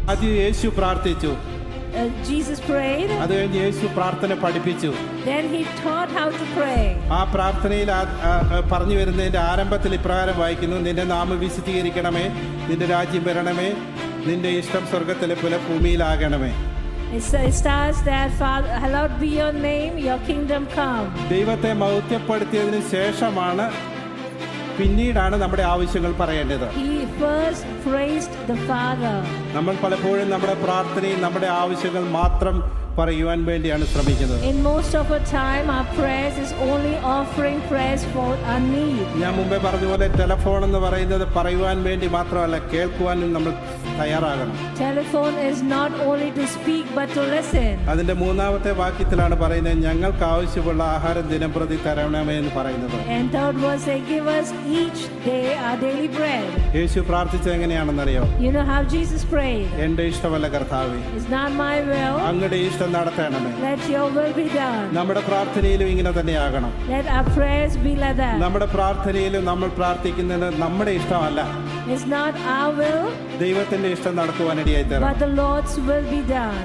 ആദ്യം യേശു പ്രാർത്ഥിച്ചു. Jesus prayed. അത് കഴിഞ്ഞ് യേശു പ്രാർത്ഥന പഠിപ്പിച്ചു. Then he taught how to pray. ആ പ്രാർത്ഥനയിൽ പറഞ്ഞു വരുന്നതിന്റെ ആരംഭത്തിൽ ഇപ്രകാരം വായിക്കുന്നു: നിന്റെ നാമം വിശുദ്ധീകരിക്കണമേ, നിന്റെ രാജ്യം വരണമേ, നിന്റെ ഇഷ്ടം സ്വർഗത്തിലെ പോലെ ഭൂമിയിലാകണമേ. It starts that, Father, hallowed be your name, your kingdom come. ദൈവത്തെ മഹത്വപ്പെടുത്തിയതിനു ശേഷമാണ് പിന്നീടാണ് നമ്മുടെ ആവശ്യങ്ങൾ പറയേണ്ടത്. He first praised the Father. നമ്മൾ പലപ്പോഴും നമ്മുടെ പ്രാർത്ഥനയിൽ നമ്മുടെ ആവശ്യങ്ങൾ മാത്രം പറയുവാൻ വേണ്ടിയാണ് ശ്രമിക്കുന്നത്. In most of the time our prayers is only offering prayers for our need. ഞാൻ മുമ്പേ പറഞ്ഞതുപോലെ ടെലിഫോൺ എന്ന് പറയുന്നത് പറയുവാൻ വേണ്ടി മാത്രമല്ല, കേൾക്കുവാനും നമ്മൾ തയ്യാറാകണം. Telephone is not only to speak but to listen. അതിന്റെ മൂന്നാമത്തെ വാക്യത്തിലാണ് പറയുന്നത്, ഞങ്ങൾക്ക് ആവശ്യമുള്ള ആഹാരം ദിനംപ്രതി തരണമേ എന്ന് പറയുന്നത്. And third verse, they give us each day our daily bread. യേശു പ്രാർത്ഥിച്ചത് എങ്ങനെയാണെന്നറിയോ? You know how Jesus prayed? എന്റെ ഇഷ്ടമല്ല കർത്താവേ, It's not my will. അങ്ങയുടെ ഇഷ്ടം നടത്തണമേ. Let your will be done. നമ്മുടെ പ്രാർത്ഥനയിലും ഇങ്ങനെ തന്നെയാകണം. Let our prayers be like that. നമ്മുടെ പ്രാർത്ഥനയിലും നമ്മൾ പ്രാർത്ഥിക്കുന്നത് നമ്മുടെ ഇഷ്ടമല്ല, It's not our will, ദൈവത്തിന്റെ ഇഷ്ടം നടക്കുവാനിടയായി but തരണം. the Lord's will be done.